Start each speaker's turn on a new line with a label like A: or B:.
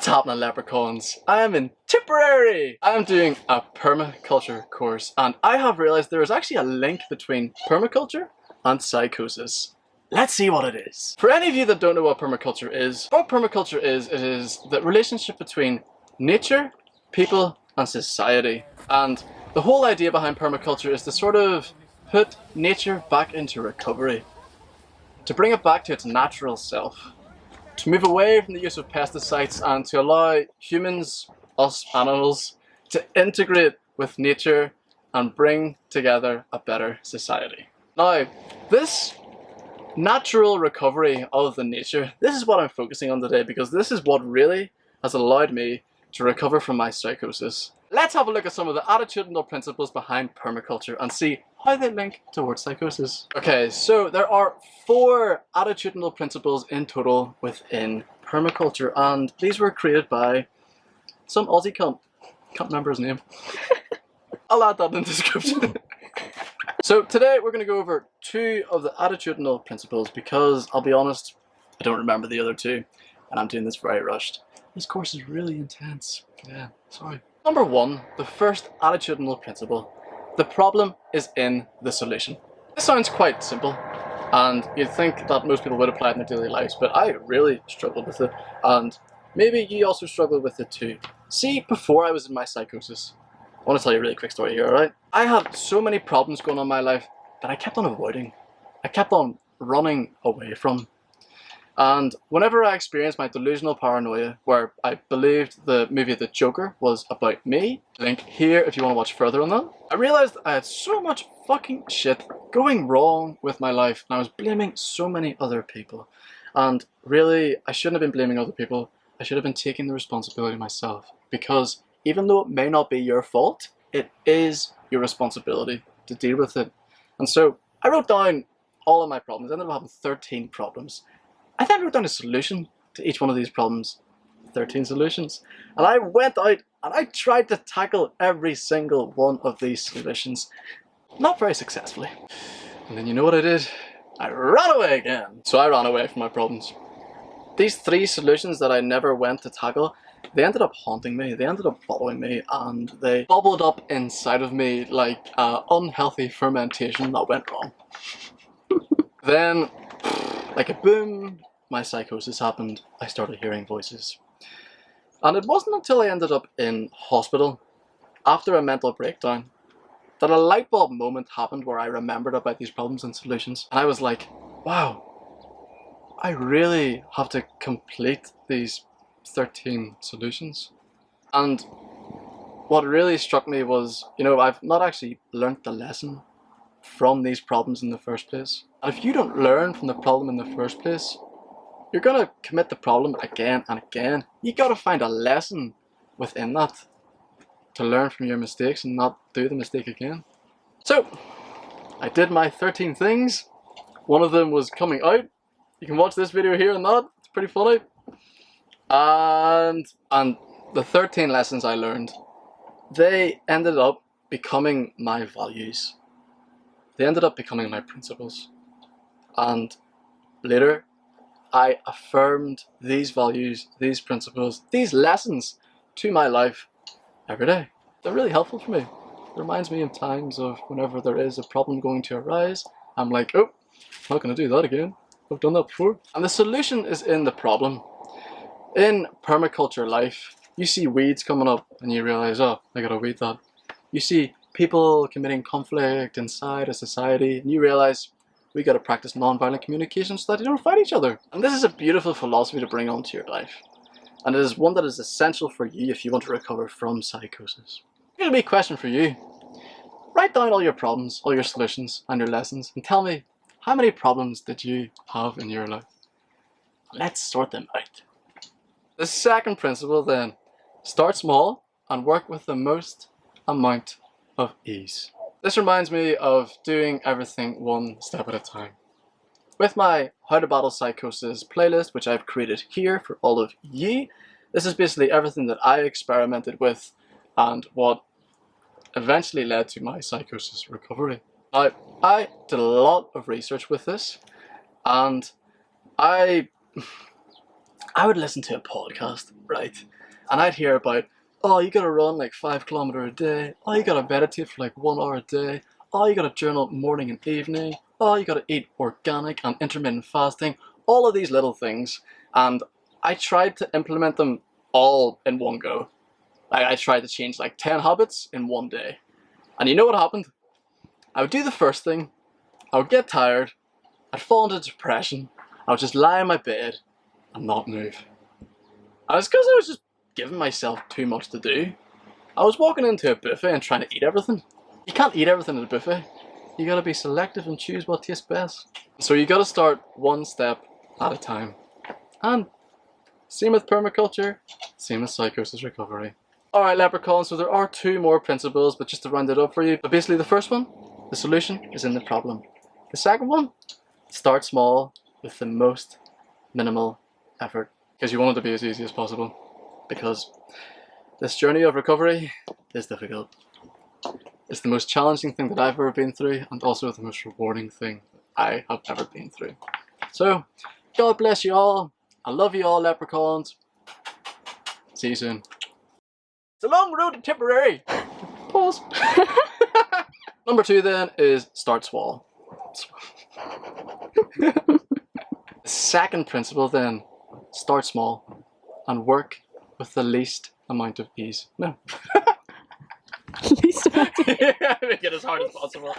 A: What's happening, Leprechauns? I am in Tipperary! I am doing a permaculture course, and I have realised there is actually a link between permaculture and psychosis. Let's see what it is. For any of you that don't know what permaculture is, it is the relationship between nature, people, and society. And the whole idea behind permaculture is to sort of put nature back into recovery, to bring it back to its natural self, to move away from the use of pesticides and to allow humans, us animals, to integrate with nature and bring together a better society. Now, this natural recovery of the nature, this is what I'm focusing on today, because this is what really has allowed me to recover from my psychosis. Let's have a look at some of the attitudinal principles behind permaculture and see how they link towards psychosis. Okay, so there are 4 attitudinal principles in total within permaculture, and these were created by some Aussie cunt. Can't remember his name. I'll add that in the description. So today we're going to go over 2 of the attitudinal principles because, I'll be honest, I don't remember the other 2 and I'm doing this very rushed. This course is really intense. Yeah, sorry. Number 1, the first attitudinal principle. The problem is in the solution. This sounds quite simple and you'd think that most people would apply it in their daily lives, but I really struggled with it, and maybe you also struggled with it too. See, before I was in my psychosis, I want to tell you a really quick story here, alright? I had so many problems going on in my life that I kept on avoiding. I kept on running away from. And whenever I experienced my delusional paranoia, where I believed the movie The Joker was about me, link here if you want to watch further on that, I realised I had so much fucking shit going wrong with my life and I was blaming so many other people. And really, I shouldn't have been blaming other people. I should have been taking the responsibility myself, because even though it may not be your fault, it is your responsibility to deal with it. And so I wrote down all of my problems. I ended up having 13 problems. I then wrote down a solution to each one of these problems. 13 solutions. And I went out and I tried to tackle every single one of these solutions. Not very successfully. And then you know what I did? I ran away again. So I ran away from my problems. These 3 solutions that I never went to tackle, they ended up haunting me, they ended up following me, and they bubbled up inside of me like unhealthy fermentation that went wrong. Then, like a boom, my psychosis happened. I started hearing voices. And it wasn't until I ended up in hospital, after a mental breakdown, that a light bulb moment happened where I remembered about these problems and solutions. And I was like, wow, I really have to complete these 13 solutions. And what really struck me was, you know, I've not actually learnt the lesson from these problems in the first place. And if you don't learn from the problem in the first place, you're gonna commit the problem again and again. You gotta find a lesson within that to learn from your mistakes and not do the mistake again. So, I did my 13 things. One of them was coming out. You can watch this video here and that. It's pretty funny. And the 13 lessons I learned, they ended up becoming my values. They ended up becoming my principles. And later, I affirmed these values, these principles, these lessons to my life every day. They're really helpful for me. It reminds me of times of whenever there is a problem going to arise, I'm like, oh, I'm not going to do that again. I've done that before. And the solution is in the problem. In permaculture life, you see weeds coming up and you realize, oh, I gotta weed that. You see people committing conflict inside a society and you realize we gotta practice non-violent communication so that they don't fight each other. And this is a beautiful philosophy to bring onto your life. And it is one that is essential for you if you want to recover from psychosis. Here's a big question for you. Write down all your problems, all your solutions and your lessons and tell me, how many problems did you have in your life? Let's sort them out. The second principle then, start small and work with the most amount of ease. This reminds me of doing everything one step at a time. With my How to Battle Psychosis playlist, which I've created here for all of you, this is basically everything that I experimented with and what eventually led to my psychosis recovery. Now, I did a lot of research with this and I I would listen to a podcast, right? And I'd hear about, oh, you gotta run like 5 kilometers a day. Oh, you gotta meditate for like 1 hour a day. Oh, you gotta journal morning and evening. Oh, you gotta eat organic and intermittent fasting. All of these little things. And I tried to implement them all in one go. I tried to change like 10 habits in one day. And you know what happened? I would do the first thing. I would get tired. I'd fall into depression. I would just lie in my bed and not move. And it's because I was just giving myself too much to do. I was walking into a buffet and trying to eat everything. You can't eat everything at a buffet. You gotta be selective and choose what tastes best. So you gotta start one step at a time. And same with permaculture, same with psychosis recovery. Alright, Leprechaun, so there are 2 more principles, but just to round it up for you. But basically the first one, the solution is in the problem. The second one, start small with the most minimal effort. Because you want it to be as easy as possible. Because this journey of recovery is difficult. It's the most challenging thing that I've ever been through, and also the most rewarding thing I have ever been through. So, God bless you all. I love you all, Leprechauns. See you soon. It's a long road to Tipperary. Pause. Number 2 then is start small. The second principle then, start small and work with the least amount of ease. No.
B: Least amount of
A: Make it as hard as possible.